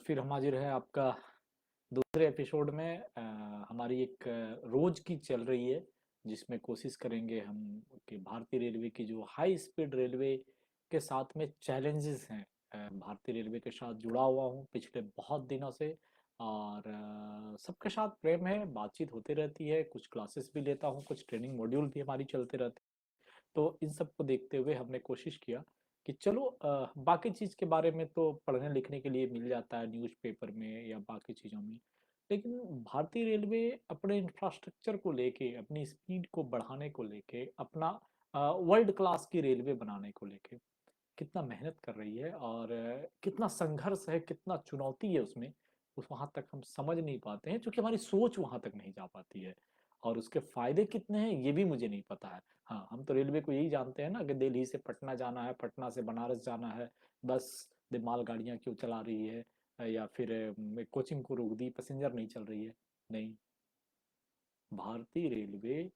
फिर हम हाजिर है आपका दूसरे एपिसोड में। हमारी एक रोज की चल रही है, जिसमें कोशिश करेंगे हम कि भारतीय रेलवे की जो हाई स्पीड रेलवे के साथ में चैलेंजेस हैं। भारतीय रेलवे के साथ जुड़ा हुआ हूँ पिछले बहुत दिनों से, और सबके साथ प्रेम है, बातचीत होती रहती है, कुछ क्लासेस भी लेता हूँ, कुछ ट्रेनिंग मॉड्यूल भी हमारी चलते रहते हैं। तो इन सब को देखते हुए हमने कोशिश किया कि चलो बाकी चीज़ के बारे में तो पढ़ने लिखने के लिए मिल जाता है न्यूज़पेपर में या बाकी चीज़ों में, लेकिन भारतीय रेलवे अपने इंफ्रास्ट्रक्चर को लेके, अपनी स्पीड को बढ़ाने को लेके, अपना वर्ल्ड क्लास की रेलवे बनाने को लेके कितना मेहनत कर रही है, और कितना संघर्ष है, कितना चुनौती है उसमें, उस वहां तक हम समझ नहीं पाते हैं, क्योंकि हमारी सोच वहां तक नहीं जा पाती है। और उसके फायदे कितने हैं ये भी मुझे नहीं पता है। हाँ, हम तो रेलवे को यही जानते हैं ना कि दिल्ली से पटना जाना है, पटना से बनारस जाना है, बस मालगाड़ियां क्यों चला रही है, या फिर कोचिंग को रोक दी, पैसेंजर नहीं चल रही है। नहीं, भारतीय रेलवे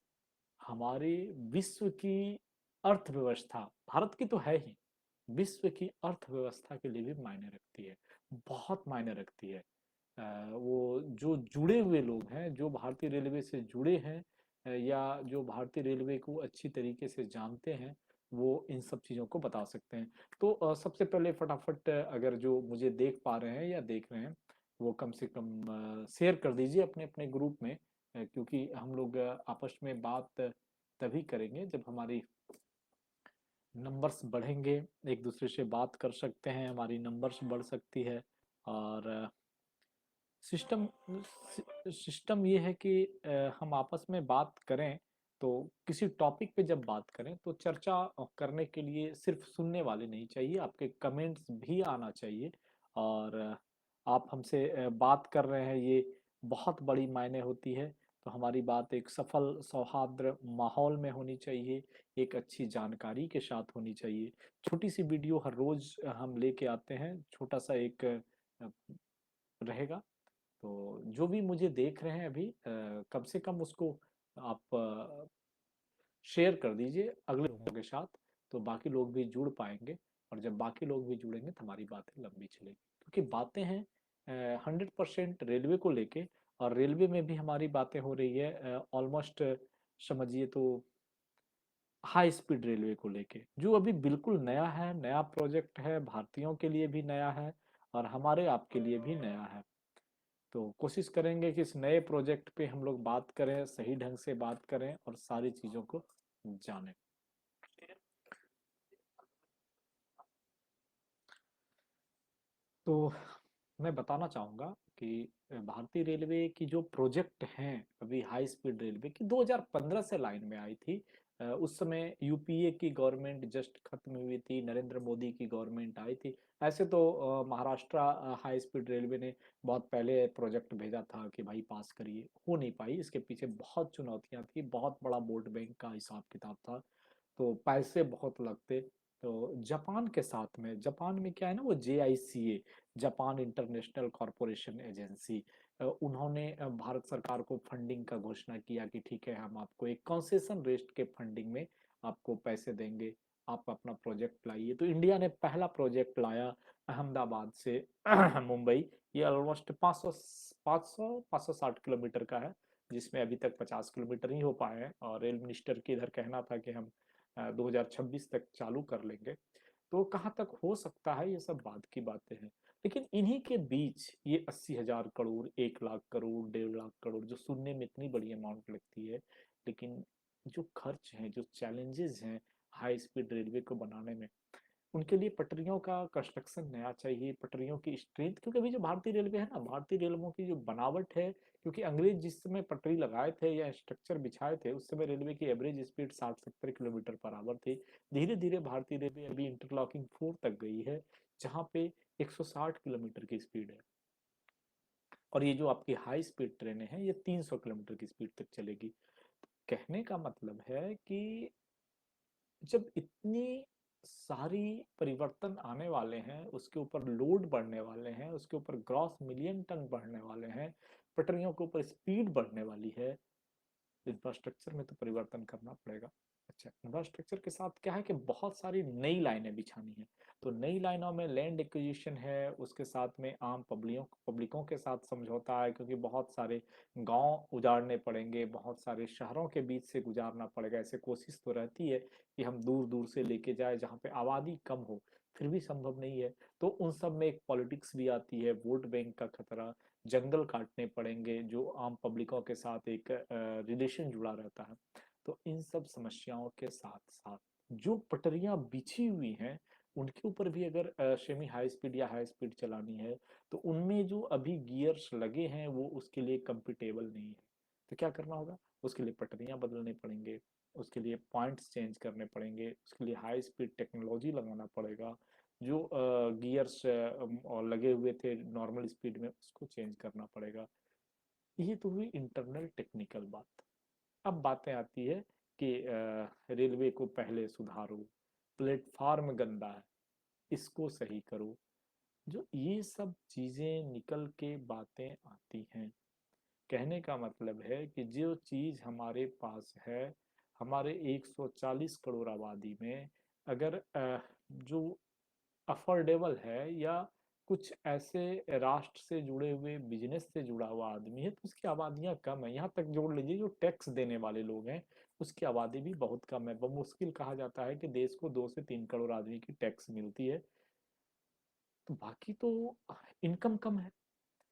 हमारे विश्व की अर्थव्यवस्था, भारत की तो है ही, विश्व की अर्थव्यवस्था के लिए भी मायने रखती है, बहुत मायने रखती है। वो जो जुड़े हुए लोग हैं, जो भारतीय रेलवे से जुड़े हैं, या जो भारतीय रेलवे को अच्छी तरीके से जानते हैं, वो इन सब चीज़ों को बता सकते हैं। तो सबसे पहले फटाफट अगर जो मुझे देख पा रहे हैं या देख रहे हैं, वो कम से कम शेयर कर दीजिए अपने अपने ग्रुप में, क्योंकि हम लोग आपस में बात तभी करेंगे जब हमारी नंबर्स बढ़ेंगे, एक दूसरे से बात कर सकते हैं, हमारी नंबर्स बढ़ सकती है। और सिस्टम सिस्टम ये है कि हम आपस में बात करें, तो किसी टॉपिक पे जब बात करें तो चर्चा करने के लिए सिर्फ सुनने वाले नहीं चाहिए, आपके कमेंट्स भी आना चाहिए। और आप हमसे बात कर रहे हैं, ये बहुत बड़ी मायने होती है। तो हमारी बात एक सफल सौहार्द माहौल में होनी चाहिए, एक अच्छी जानकारी के साथ होनी चाहिए। छोटी सी वीडियो हर रोज हम लेके आते हैं, छोटा सा एक रहेगा। तो जो भी मुझे देख रहे हैं अभी, कम से कम उसको आप शेयर कर दीजिए अगले लोगों के साथ, तो बाकी लोग भी जुड़ पाएंगे। और जब बाकी लोग भी जुड़ेंगे तो हमारी बातें लंबी चलेगी, क्योंकि बातें हैं 100% रेलवे को लेके, और रेलवे में भी हमारी बातें हो रही है ऑलमोस्ट, समझिए तो हाई स्पीड रेलवे को लेके, जो अभी बिल्कुल नया है, नया प्रोजेक्ट है, भारतीयों के लिए भी नया है, और हमारे आपके लिए भी नया है। तो कोशिश करेंगे कि इस नए प्रोजेक्ट पे हम लोग बात करें, सही ढंग से बात करें और सारी चीज़ों को जानें। तो मैं बताना चाहूँगा कि भारतीय रेलवे की जो प्रोजेक्ट हैं अभी हाई स्पीड रेलवे की, 2015 से लाइन में आई थी। उस समय यूपीए की गवर्नमेंट जस्ट खत्म हुई थी, नरेंद्र मोदी की गवर्नमेंट आई थी। ऐसे तो महाराष्ट्र हाई स्पीड रेलवे ने बहुत पहले प्रोजेक्ट भेजा था कि भाई पास करिए, हो नहीं पाई। इसके पीछे बहुत चुनौतियां थी, बहुत बड़ा वोट बैंक का हिसाब किताब था, तो पैसे बहुत लगते। तो जापान के साथ में, जापान में क्या है ना, वो JICA, Japan international corporation agency, उन्होंने भारत सरकार को फंडिंग का घोषणा किया कि ठीक है, हम आपको एक कंसेशन रेट के फंडिंग में आपको पैसे देंगे, आप अपना प्रोजेक्ट लाइए। तो इंडिया ने पहला प्रोजेक्ट लाया अहमदाबाद से मुंबई। ये ऑलमोस्ट 560 किलोमीटर का है, जिसमें अभी तक 50 किलोमीटर ही हो पाए हैं, और रेल मिनिस्टर के इधर कहना था कि हम 2026 तक चालू कर लेंगे। तो कहाँ तक हो सकता है, ये सब बात की बातें हैं। लेकिन इन्हीं के बीच ये 80,000 करोड़, 1 लाख करोड़, 1.5 लाख करोड़, जो सुनने में इतनी बड़ी अमाउंट लगती है, लेकिन जो खर्च हैं, जो चैलेंजेस हैं हाई स्पीड रेलवे को बनाने में, उनके लिए पटरियों का कंस्ट्रक्शन नया चाहिए, पटरियों की स्ट्रेंथ, क्योंकि अभी जो भारतीय रेलवे है ना, भारतीय रेलवों की जो बनावट है, क्योंकि अंग्रेज जिस समय पटरी लगाए थे या स्ट्रक्चर बिछाए थे, उस समय रेलवे की average speed 60-70 kilometre per hour थी। धीरे धीरे भारतीय रेलवे अभी इंटरलॉकिंग 4 तक गई है, जहाँ पे 160 किलोमीटर की स्पीड है। और ये जो आपकी हाई स्पीड ट्रेनें हैं, ये 300 किलोमीटर की स्पीड तक चलेगी। कहने का मतलब है कि जब इतनी सारी परिवर्तन आने वाले हैं, उसके ऊपर लोड बढ़ने वाले हैं, उसके ऊपर ग्रॉस मिलियन टन बढ़ने वाले हैं, पटरियों के ऊपर स्पीड बढ़ने वाली है, इंफ्रास्ट्रक्चर में तो परिवर्तन करना पड़ेगा। अच्छा, इंफ्रास्ट्रक्चर के साथ क्या है कि बहुत सारी नई लाइनें बिछानी है। तो नई लाइनों में लैंड एक्विजिशन है, उसके साथ में आम पब्लिकों के साथ समझौता है, क्योंकि बहुत सारे गांव उजाड़ने पड़ेंगे, बहुत सारे शहरों के बीच से गुजारना पड़ेगा। ऐसे कोशिश तो रहती है कि हम दूर दूर से लेके जाए जहाँ पे आबादी कम हो, फिर भी संभव नहीं है। तो उन सब में एक पॉलिटिक्स भी आती है, वोट बैंक का खतरा, जंगल काटने पड़ेंगे, जो आम पब्लिकों के साथ एक रिलेशन जुड़ा रहता है। तो इन सब समस्याओं के साथ साथ जो पटरियां बिछी हुई हैं, उनके ऊपर भी अगर सेमी हाई स्पीड या हाई स्पीड चलानी है, तो उनमें जो अभी गियर्स लगे हैं वो उसके लिए कंपेटेबल नहीं है। तो क्या करना होगा, उसके लिए पटरियां बदलने पड़ेंगे, उसके लिए पॉइंट्स चेंज करने पड़ेंगे, उसके लिए हाई स्पीड टेक्नोलॉजी लगाना पड़ेगा। जो गियर्स लगे हुए थे नॉर्मल स्पीड में, उसको चेंज करना पड़ेगा। ये तो हुई इंटरनल टेक्निकल बात। अब बातें आती है कि रेलवे को पहले सुधारो, प्लेटफार्म गंदा है, इसको सही करो। जो ये सब चीजें निकल के बातें आती हैं, कहने का मतलब है कि जो चीज हमारे पास है, हमारे 140 करोड़ आबादी में, अगर जो अफोर्डेबल है, या कुछ ऐसे राष्ट्र से जुड़े हुए बिजनेस से जुड़ा हुआ आदमी है, तो उसकी आबादियां कम है। यहाँ तक जोड़ लीजिए जो टैक्स देने वाले लोग हैं, उसकी आबादी भी बहुत कम है। बमुश्किल कहा जाता है कि देश को 2 से 3 करोड़ आदमी की टैक्स मिलती है। तो बाकी तो इनकम कम है,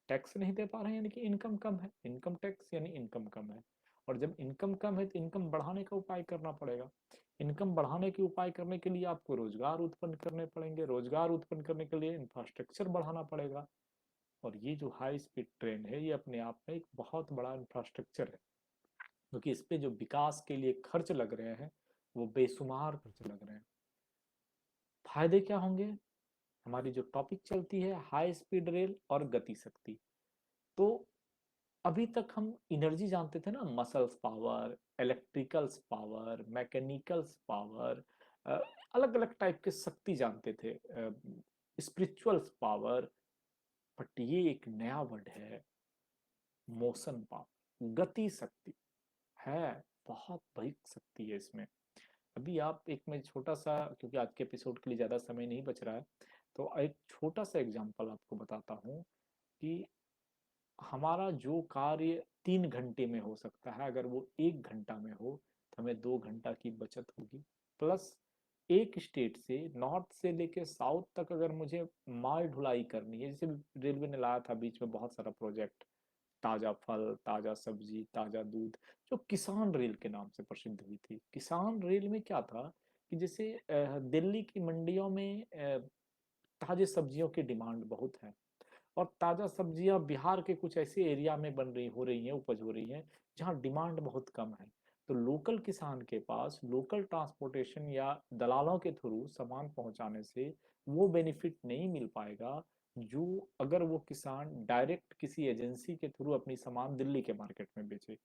टैक्स नहीं दे पा रहे हैं, यानी कि इनकम कम है। इनकम टैक्स यानी इनकम कम है। और जब इनकम कम है तो इनकम बढ़ाने का उपाय करना पड़ेगा। इनकम बढ़ाने के उपाय करने के लिए आपको रोजगार उत्पन्न करने पड़ेंगे, रोजगार उत्पन्न करने के लिए इंफ्रास्ट्रक्चर बढ़ाना पड़ेगा। और ये जो हाई स्पीड ट्रेन है, ये अपने आप में एक बहुत बड़ा इंफ्रास्ट्रक्चर है, क्योंकि इस पे जो विकास के लिए खर्च लग रहे हैं, वो बेशुमार खर्च लग रहे हैं। फायदे क्या होंगे? हमारी जो टॉपिक चलती है, हाई स्पीड रेल और गति शक्ति। तो अभी तक हम एनर्जी जानते थे ना, muscles power, electricals power, mechanicals power, अलग अलग टाइप के शक्ति जानते थे, स्पिरिचुअल्स पावर। बट ये एक नया वर्ड है, मोशन पावर, गति शक्ति है। बहुत बड़ी शक्ति है इसमें। अभी आप एक, मैं छोटा सा, क्योंकि आज के एपिसोड के लिए ज्यादा समय नहीं बच रहा है, तो एक छोटा सा एग्जांपल आपको बताता हूँ कि हमारा जो कार्य 3 घंटे में हो सकता है, अगर वो 1 घंटा में हो, तो हमें 2 घंटा की बचत होगी। प्लस एक स्टेट से, नॉर्थ से लेके साउथ तक अगर मुझे माल ढुलाई करनी है, जैसे रेलवे ने लाया था बीच में बहुत सारा प्रोजेक्ट, ताजा फल, ताजा सब्जी, ताजा दूध, जो किसान रेल के नाम से प्रसिद्ध हुई थी। किसान रेल में क्या था कि जैसे दिल्ली की मंडियों में ताजे सब्जियों की डिमांड बहुत है, और ताजा सब्जियां बिहार के कुछ ऐसे एरिया में बन रही हो रही हैं, उपज हो रही हैं, जहां डिमांड बहुत कम है। तो लोकल किसान के पास लोकल ट्रांसपोर्टेशन या दलालों के थ्रू सामान पहुंचाने से वो बेनिफिट नहीं मिल पाएगा, जो अगर वो किसान डायरेक्ट किसी एजेंसी के थ्रू अपनी सामान दिल्ली के मार्केट में बेचे।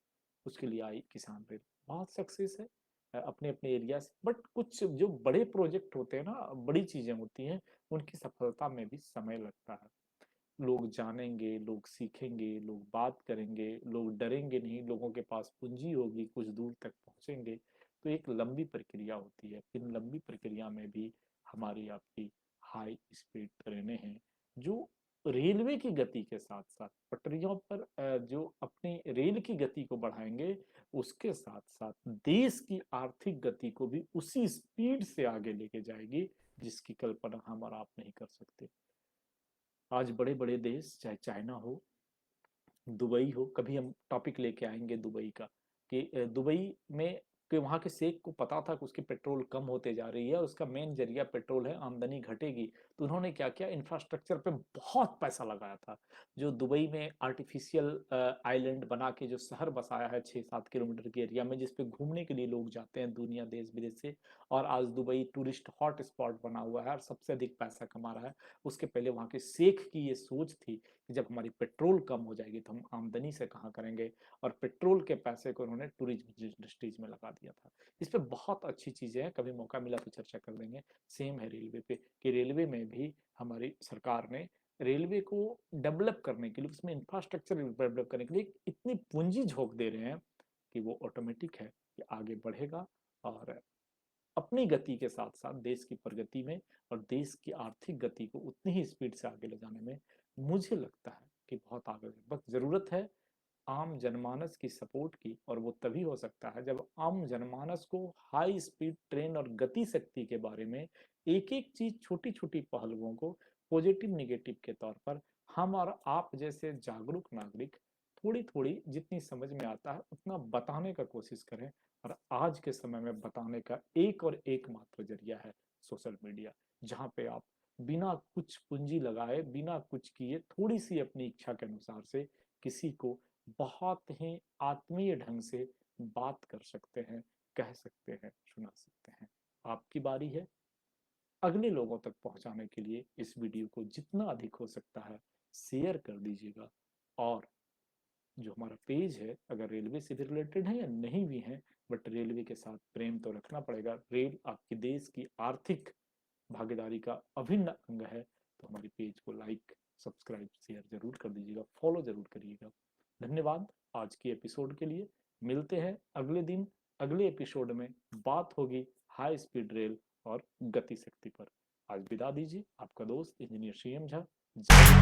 उसके लिए आई किसान रेल, बहुत सक्सेस है अपने अपने एरिया से। बट कुछ जो बड़े प्रोजेक्ट होते हैं ना, बड़ी चीजें होती हैं, उनकी सफलता में भी समय लगता है। लोग जानेंगे, लोग सीखेंगे, लोग बात करेंगे, लोग डरेंगे नहीं, लोगों के पास पूंजी होगी, कुछ दूर तक पहुंचेंगे। तो एक लंबी प्रक्रिया होती है। इन लंबी प्रक्रिया में भी हमारी आपकी हाई स्पीड ट्रेनें हैं, जो रेलवे की गति के साथ साथ पटरियों पर जो अपनी रेल की गति को बढ़ाएंगे, उसके साथ साथ देश की आर्थिक गति को भी उसी स्पीड से आगे लेके जाएगी, जिसकी कल्पना हम और आप नहीं कर सकते। आज बड़े बड़े देश, चाहे चाइना हो, दुबई हो, कभी हम टॉपिक लेके आएंगे दुबई का, कि दुबई में कि वहाँ के शेख को पता था कि उसकी पेट्रोल कम होते जा रही है और उसका मेन जरिया पेट्रोल है, आमदनी घटेगी। तो उन्होंने क्या किया, इंफ्रास्ट्रक्चर पे बहुत पैसा लगाया था। जो दुबई में आर्टिफिशियल आइलैंड बना के जो शहर बसाया है 6-7 किलोमीटर के एरिया में, जिसपे घूमने के लिए लोग जाते हैं दुनिया देश विदेश से। और आज दुबई टूरिस्ट हॉट स्पॉट बना हुआ है और सबसे अधिक पैसा कमा रहा है। उसके पहले वहाँ के शेख की ये सोच थी कि जब हमारी पेट्रोल कम हो जाएगी तो हम आमदनी से कहाँ करेंगे, और पेट्रोल के पैसे को उन्होंने टूरिज्म इंडस्ट्रीज में लगा दिया था। इस पे बहुत अच्छी चीजें हैं, कभी मौका मिला तो चर्चा कर लेंगे। सेम है रेलवे पे, कि रेलवे में भी हमारी सरकार ने रेलवे को डेवलप करने के लिए, उसमें इंफ्रास्ट्रक्चर डेवलप करने के लिए इतनी पूंजी झोंक दे रहे हैं कि वो ऑटोमेटिक है कि आगे बढ़ेगा और अपनी गति के साथ साथ देश की प्रगति में और देश की आर्थिक गति को उतनी ही स्पीड से आगे ले जाने में मुझे लगता है कि बहुत आगे है। बस जरूरत है आम जनमानस की सपोर्ट की, और वो तभी हो सकता है जब आम जनमानस को हाई स्पीड ट्रेन और गति शक्ति के बारे में एक एक चीज, छोटी छोटी पहलुओं को पॉजिटिव निगेटिव के तौर पर हम और आप जैसे जागरूक नागरिक थोड़ी थोड़ी जितनी समझ में आता है उतना बताने का कोशिश करें। और आज के समय में बताने का एक और एकमात्र जरिया है सोशल मीडिया, जहाँ पे आप बिना कुछ पूंजी लगाए, बिना कुछ किए, थोड़ी सी अपनी इच्छा के अनुसार से किसी को बहुत ही आत्मीय ढंग से बात कर सकते हैं, कह सकते हैं, सुना सकते हैं। आपकी बारी है। अगले लोगों तक पहुंचाने के लिए इस वीडियो को जितना अधिक हो सकता है शेयर कर दीजिएगा। और जो हमारा पेज है, अगर रेलवे से भी रिलेटेड है या नहीं भी है, बट रेलवे के साथ प्रेम तो रखना पड़ेगा, रेल आपकी देश की आर्थिक भागीदारी का अभिन्न अंग है, तो हमारे पेज को लाइक, सब्सक्राइब, शेयर जरूर कर दीजिएगा, फॉलो जरूर करिएगा। धन्यवाद आज की एपिसोड के लिए। मिलते हैं अगले दिन, अगले एपिसोड में बात होगी हाई स्पीड रेल और गति शक्ति पर। आज विदा दीजिए, आपका दोस्त इंजीनियर CM झा। जय